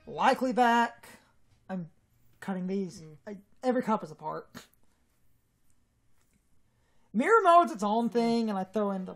likely back. I'm cutting these. Every cup is a part. Mirror mode's its own thing, and I throw in the...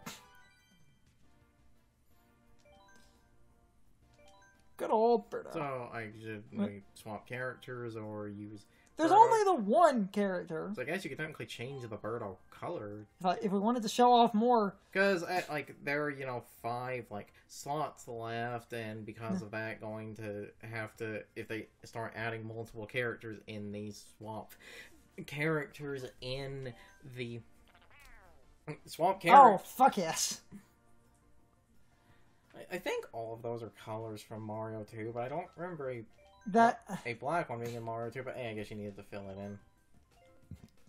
Good old Birdo. So, I should like, swap characters or use... There's Birdo? only the one character. So I guess you could technically change the Birdo color. If we wanted to show off more... Because, like, there are, 5, like, slots left, and because of that, going to have to... If they start adding multiple characters in these swap characters in the... Swap characters... Oh, fuck yes. I think all of those are colors from Mario 2, but I don't remember a black one being in Mario 2, but I guess you needed to fill it in.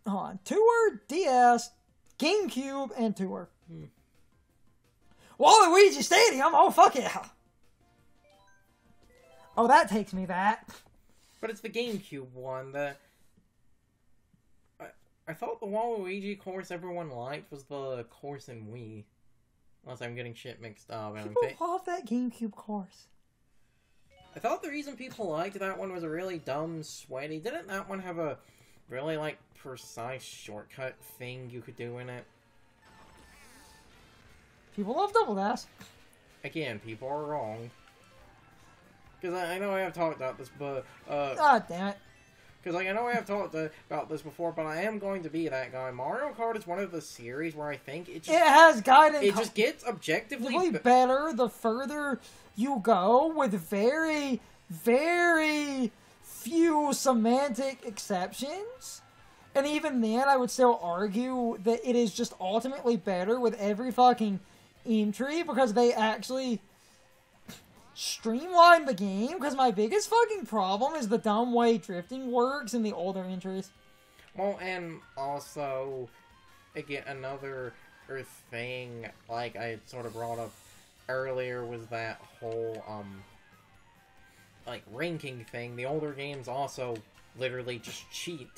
Hold on. Tour, DS, GameCube, and Tour. Waluigi Stadium! Oh, fuck yeah! Oh, that takes me back. But it's the GameCube one. I thought the Waluigi course everyone liked was the course in Wii. Unless I'm getting shit mixed up. People love that GameCube course. I thought the reason people liked that one was a really dumb, sweaty... Didn't that one have a really, like, precise shortcut thing you could do in it? People love Double Dash. Again, people are wrong. Because I know I have talked about this, but... God damn it. Because, like, I know I have talked about this before, but I am going to be that guy. Mario Kart is one of the series where I think it has gotten... It just gets objectively better the further you go, with very, very few semantic exceptions. And even then, I would still argue that it is just ultimately better with every fucking entry, because they actually... streamline the game, because my biggest fucking problem is the dumb way drifting works in the older entries. Well, and also, again, another thing, like I sort of brought up earlier, was that whole, like, ranking thing. The older games also literally just cheat.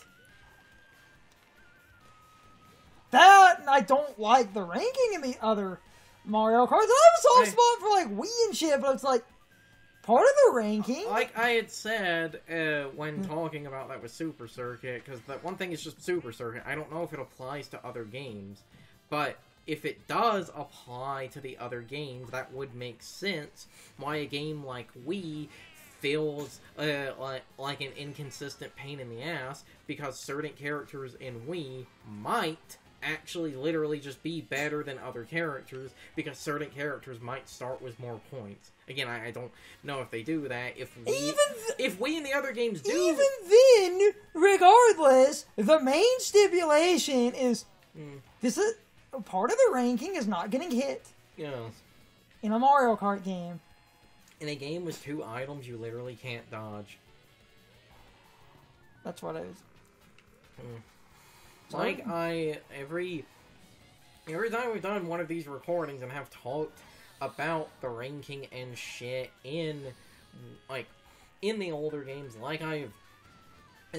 That, I don't like the ranking in the other Mario Kart. I have a soft spot for, like, Wii and shit, but it's, like, part of the ranking. Like I had said when talking about that with Super Circuit, because that one thing is just Super Circuit. I don't know if it applies to other games, but if it does apply to the other games, that would make sense why a game like Wii feels like an inconsistent pain in the ass, because certain characters in Wii might actually literally just be better than other characters, because certain characters might start with more points. Again, I don't know if they do that. If we and the other games do... Even then, regardless, the main stipulation is this is part of the ranking is not getting hit. Yes. In a Mario Kart game. In a game with 2 items you literally can't dodge. That's what it is. Like, every time we've done one of these recordings and have talked about the ranking and shit in the older games, like I've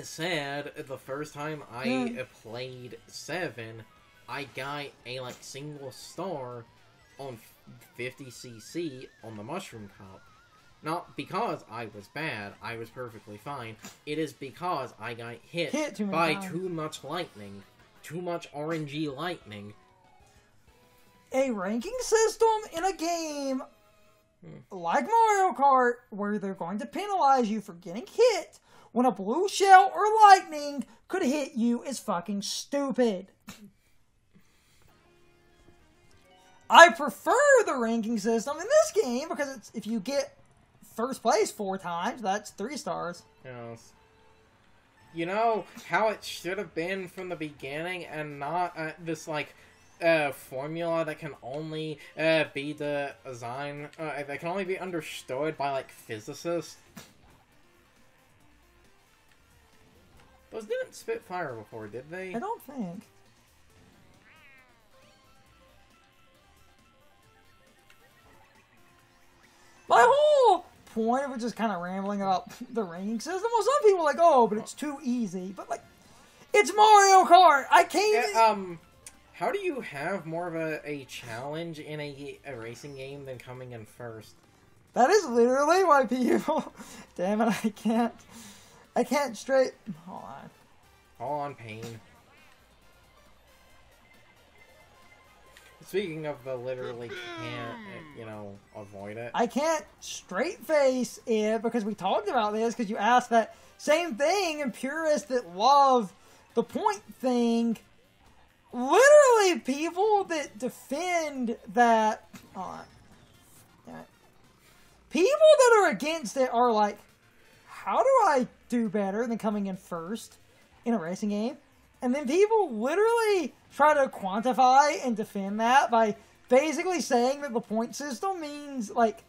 said, the first time I played 7, I got a, like, single star on 50cc on the Mushroom Cup. Not because I was bad, I was perfectly fine. It is because I got hit by too much lightning. Too much RNG lightning. A ranking system in a game like Mario Kart, where they're going to penalize you for getting hit when a blue shell or lightning could hit you, is fucking stupid. I prefer the ranking system in this game, because it's, if you get first place 4 times, that's 3 stars. Yes. You know how it should have been from the beginning, and not this, like, formula that can only be designed, that can only be understood by, like, physicists. Those didn't spit fire before, did they? I don't think. My whole point of it just kind of rambling about the ranking system. Well, some people are like, oh, but it's too easy. But, like, it's Mario Kart. I can't... How do you have more of a challenge in a racing game than coming in first? That is literally why people... Damn it, I can't straight... Hold on. Hold on, pain. Speaking of the literally can't, avoid it. I can't straight face it because we talked about this because you asked that same thing, and purists that love the point thing, literally people that defend that, people that are against it are like, how do I do better than coming in first in a racing game? And then people literally try to quantify and defend that by basically saying that the point system means, like,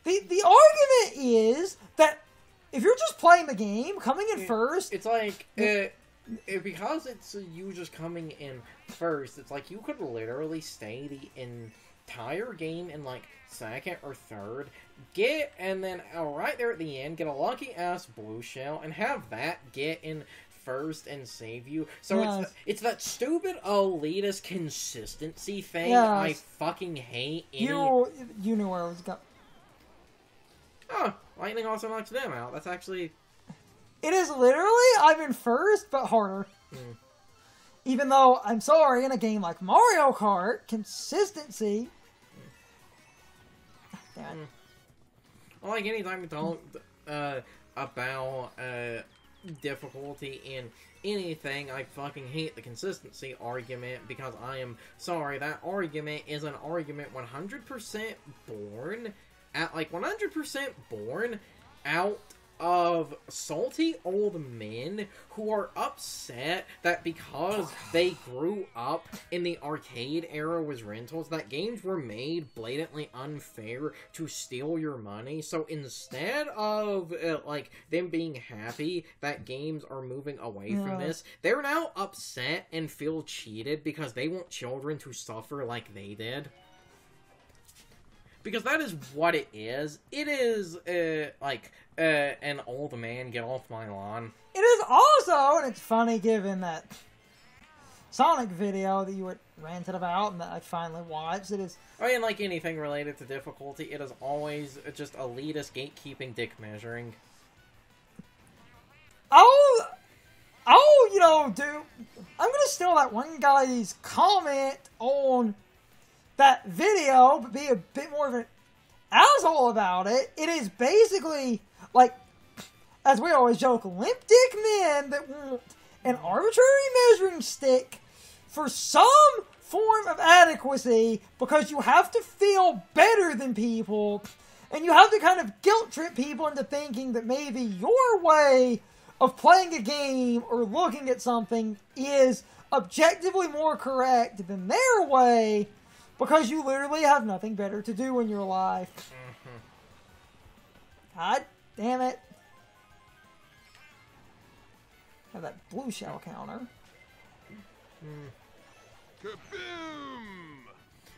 the argument is that if you're just playing the game, coming in first... It's like, because it's you just coming in first, it's like you could literally stay the entire game in, like, second or third, and then right there at the end, get a lucky-ass blue shell, and have that get in first and save you. So it's that stupid elitist consistency thing I fucking hate. You knew where I was going. Oh, lightning also knocks them out. That's actually... It is literally, I'm in first, but harder. Even though, I'm sorry, in a game like Mario Kart, consistency... Damn it. Well, like, anytime we talk about difficulty in anything, I fucking hate the consistency argument, because I am sorry, that argument is an argument 100% born out of salty old men who are upset that because they grew up in the arcade era with rentals, that games were made blatantly unfair to steal your money. So instead of them being happy that games are moving away from this, they're now upset and feel cheated because they want children to suffer like they did. Because that is what it is. It is, an old man, get off my lawn. It is also, and it's funny given that Sonic video that you were ranted about and that I finally watched, it is... I mean, like anything related to difficulty, it is always just elitist gatekeeping dick measuring. I'm gonna steal that one guy's comment on that video, but be a bit more of an asshole about it. It is basically, like, as we always joke, limp dick men that want an arbitrary measuring stick for some form of adequacy because you have to feel better than people, and you have to kind of guilt trip people into thinking that maybe your way of playing a game or looking at something is objectively more correct than their way, because you literally have nothing better to do in your life. God damn it. Have that blue shell counter. Kaboom!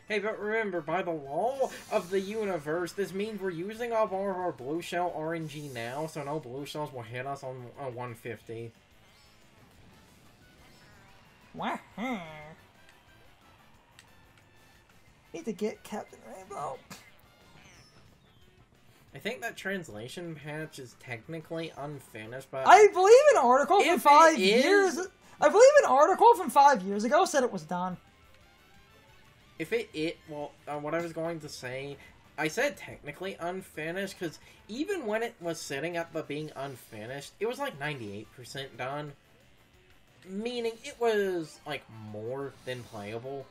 Hey, but remember, by the law of the universe, this means we're using up all of our blue shell RNG now, so no blue shells will hit us on 150. Wow. Need to get Captain Rainbow. I think that translation patch is technically unfinished, but I believe an article from 5 years. I believe an article from 5 years ago said it was done. What I was going to say, I said technically unfinished because even when it was sitting at the being unfinished, it was like 98% done, meaning it was like more than playable.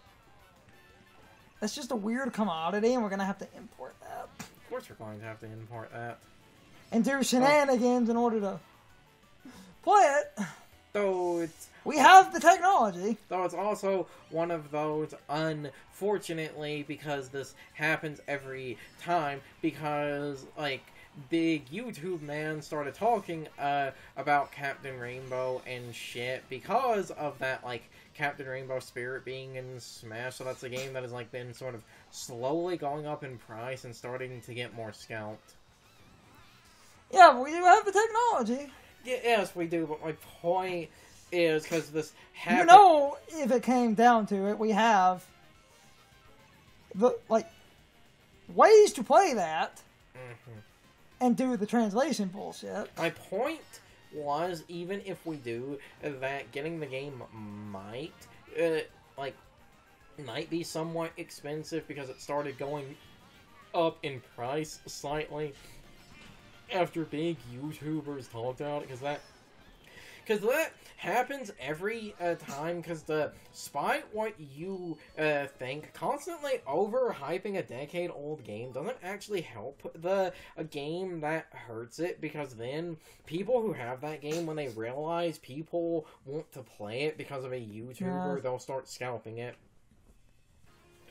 That's just a weird commodity, and we're gonna have to import that. Of course we're going to have to import that. And do shenanigans in order to play it. We have the technology. Though it's also one of those, unfortunately, because this happens every time, because, like, big YouTube man started talking about Captain Rainbow and shit because of that, like, Captain Rainbow Spirit being in Smash, so that's a game that has, like, been sort of slowly going up in price and starting to get more scalped. Yeah, but we do have the technology. Yeah, yes, we do, but my point is, because this happened... You know, if it came down to it, we have the, like, ways to play that. and do the translation bullshit. My point was, even if we do that, getting the game might be somewhat expensive because it started going up in price slightly after big YouTubers talked about it, because that happens every time, because despite what you think, constantly overhyping a decade-old game doesn't actually help a game that hurts it, because then people who have that game, when they realize people want to play it because of a YouTuber, they'll start scalping it.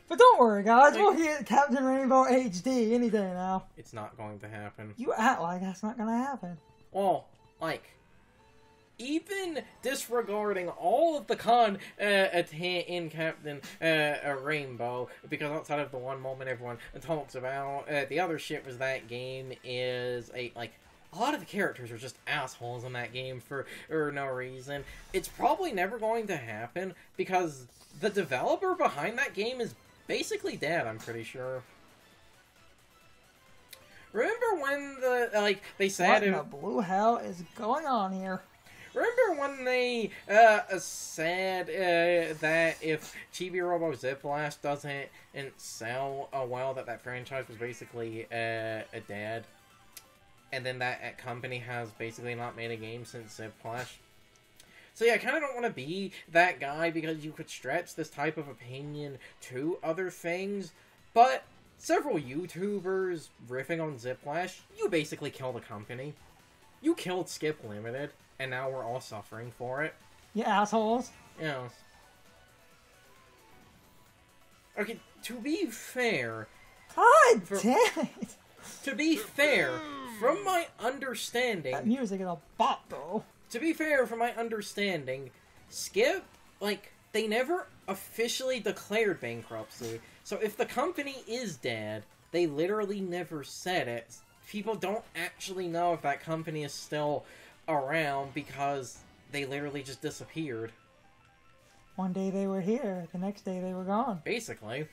But don't worry, guys. We'll get Captain Rainbow HD any day now. It's not going to happen. You act like that's not going to happen. Well, even disregarding all of the con in Captain Rainbow, because outside of the one moment everyone talks about, the other shit was that game is a lot of the characters are just assholes in that game for no reason. It's probably never going to happen because the developer behind that game is basically dead, I'm pretty sure. Remember when they said... What in the blue hell is going on here? Remember when they said that if Chibi Robo Ziplash doesn't sell well, that franchise was basically dead? And then that company has basically not made a game since Ziplash. So yeah, I kind of don't want to be that guy, because you could stretch this type of opinion to other things, but several YouTubers riffing on Ziplash, you basically killed the company. You killed Skip Limited, and now we're all suffering for it. You assholes. Yeah. Okay, to be fair... God damn it! To be fair, from my understanding... That music is a bop, though. To be fair, from my understanding, Skip, they never officially declared bankruptcy. So if the company is dead, they literally never said it. People don't actually know if that company is still around because they literally just disappeared. One day they were here, the next day they were gone. Basically.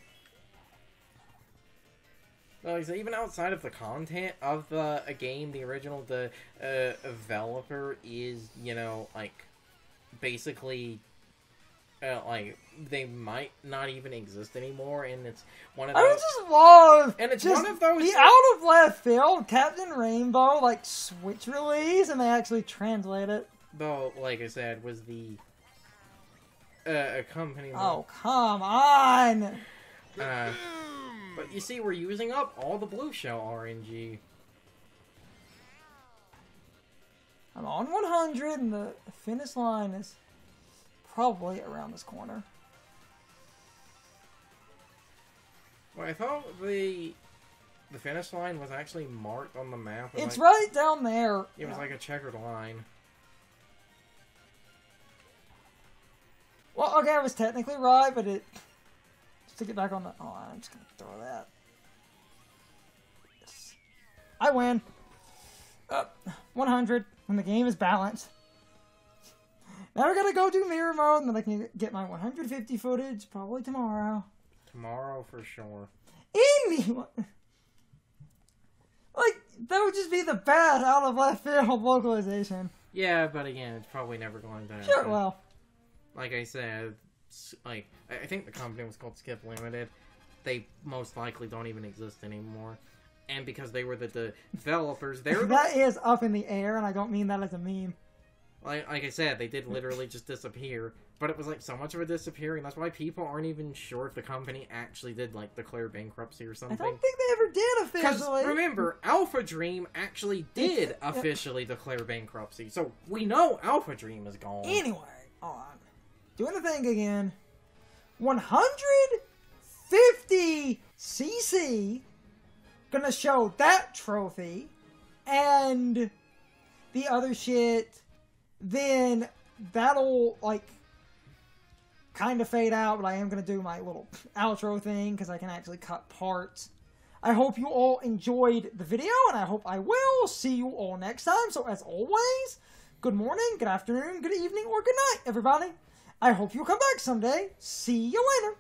Well, so even outside of the content of a game, the original developer is, basically, they might not even exist anymore, and it's one of those... I just love... And it's just one of those... the out of left field Captain Rainbow, Switch release, and they actually translate it. Though, like I said, was the... company... Oh, come on! But you see, we're using up all the Blue Shell RNG. I'm on 100, and the finish line is probably around this corner. Well, I thought the finish line was actually marked on the map. It's right down there. It was like a checkered line. Well, okay, I was technically right, but it... To get back on the... Oh, I'm just going to throw that. Yes. I win. 100 when the game is balanced. Now we're going to go do mirror mode, and then I can get my 150 footage probably tomorrow. Tomorrow for sure. Anyone... that would just be the bad out of left field localization. Yeah, but again, it's probably never going to happen. Sure, well. Like I said... I think the company was called Skip Limited. They most likely don't even exist anymore. And because they were the developers, that is up in the air, and I don't mean that as a meme. Like I said, they did literally just disappear. But it was so much of a disappearing. That's why people aren't even sure if the company actually did declare bankruptcy or something. I don't think they ever did officially. Because remember, Alpha Dream actually did officially declare bankruptcy. So we know Alpha Dream is gone. Anyway, on. Doing the thing again. 150cc. Gonna show that trophy. And the other shit. Then that'll, kind of fade out. But I am gonna do my little outro thing. Because I can actually cut parts. I hope you all enjoyed the video. And I hope I will see you all next time. So as always, good morning, good afternoon, good evening, or good night, everybody. I hope you'll come back someday. See you later.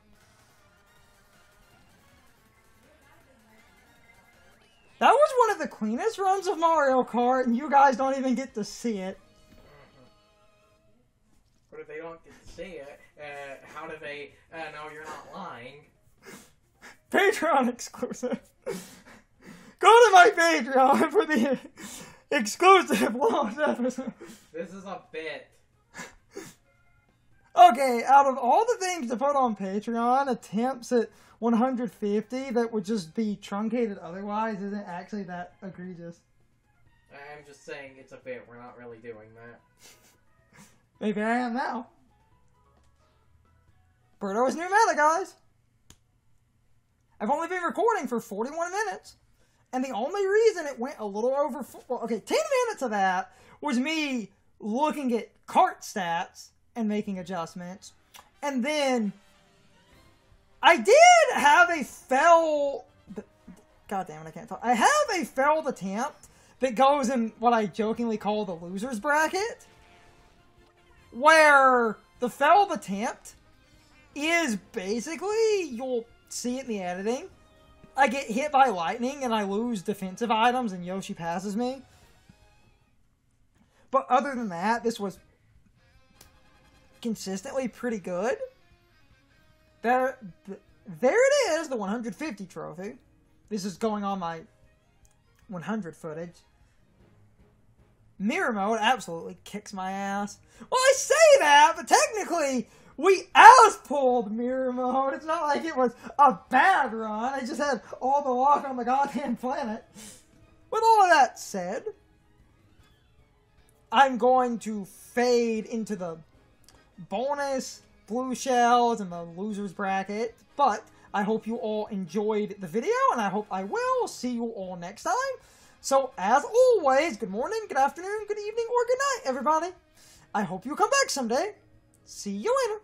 That was one the cleanest runs of Mario Kart, and you guys don't even get to see it. But if they don't get to see it, how do they know you're not lying? Patreon exclusive. Go to my Patreon for the exclusive lost episode. This is a bit. Okay, out of all the things to put on Patreon, attempts at 150 that would just be truncated otherwise isn't actually that egregious. I'm just saying it's a bit. We're not really doing that. Maybe I am now. Birdo is new meta, guys. I've only been recording for 41 minutes. And the only reason it went a little over... Well, okay, 10 minutes of that was me looking at Kart stats and making adjustments. And then I did have a failed... God damn it, I can't talk. I have a failed attempt that goes in what I jokingly call the loser's bracket. Where the failed attempt is basically, you'll see it in the editing, I get hit by lightning and I lose defensive items and Yoshi passes me. But other than that, this was consistently pretty good. There it is, the 150 trophy. This is going on my 100 footage. Mirror mode absolutely kicks my ass. Well, I say that, but technically, we ass-pulled mirror mode. It's not like it was a bad run. I just had all the luck on the goddamn planet. With all of that said, I'm going to fade into the bonus blue shells and the loser's bracket. But I hope you all enjoyed the video, and I hope I will see you all next time. So, as always, good morning, good afternoon, good evening, or good night, everybody. I hope you come back someday. See you later.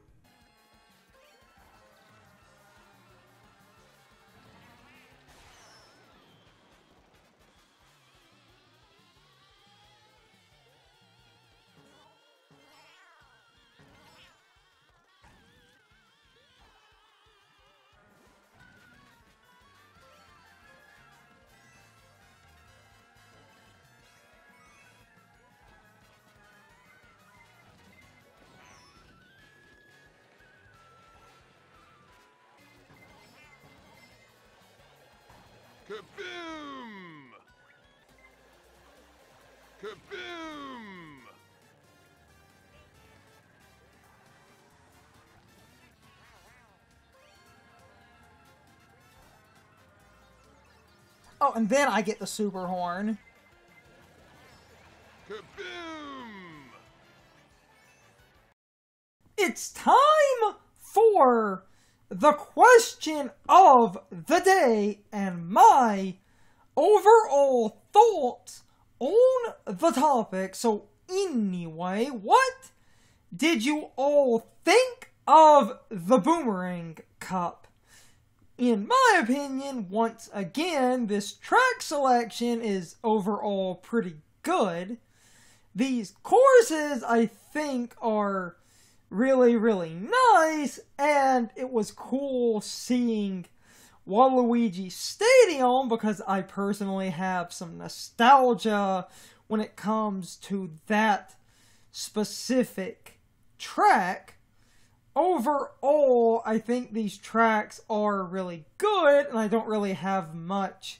Kaboom! Kaboom! Oh, and then I get the super horn. Kaboom! It's time for the question of the day and my overall thoughts on the topic. So anyway, what did you all think of the Boomerang Cup? In my opinion, once again, this track selection is overall pretty good. These courses, I think, are really, really nice, and it was cool seeing Waluigi Stadium because I personally have some nostalgia when it comes to that specific track. Overall, I think these tracks are really good, and I don't really have much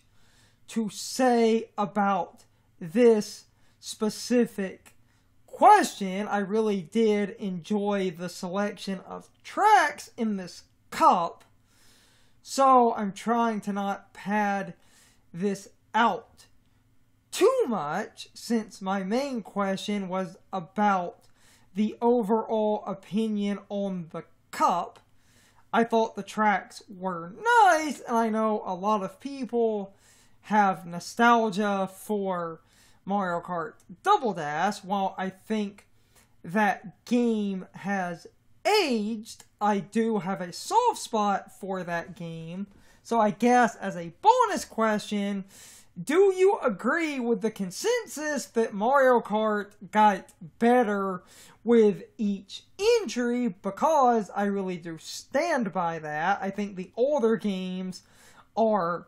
to say about this specific question. I really did enjoy the selection of tracks in this cup, so I'm trying to not pad this out too much since my main question was about the overall opinion on the cup. I thought the tracks were nice, and I know a lot of people have nostalgia for Mario Kart Double Dash. While I think that game has aged, I do have a soft spot for that game. So I guess as a bonus question, do you agree with the consensus that Mario Kart got better with each entry? Because I really do stand by that. I think the older games are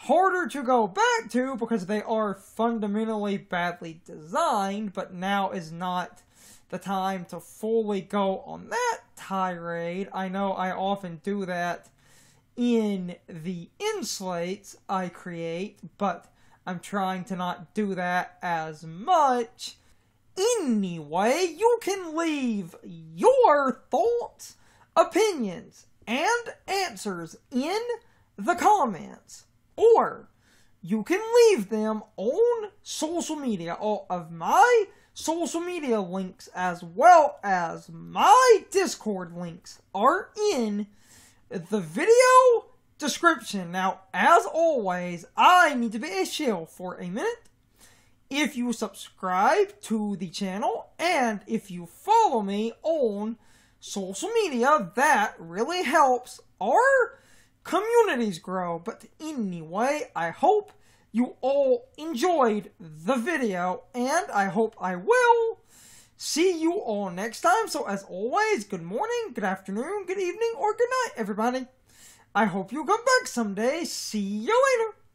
harder to go back to because they are fundamentally badly designed, but now is not the time to fully go on that tirade. I know I often do that in the inslates I create, but I'm trying to not do that as much. Anyway, you can leave your thoughts, opinions, and answers in the comments, or you can leave them on social media. All of my social media links as well as my Discord links are in the video description. Now, as always, I need to be a shill for a minute. If you subscribe to the channel and if you follow me on social media, that really helps our communities grow. But anyway, I hope you all enjoyed the video, and I hope I will see you all next time. So as always, good morning, good afternoon, good evening, or good night, everybody. I hope you come back someday. See you later.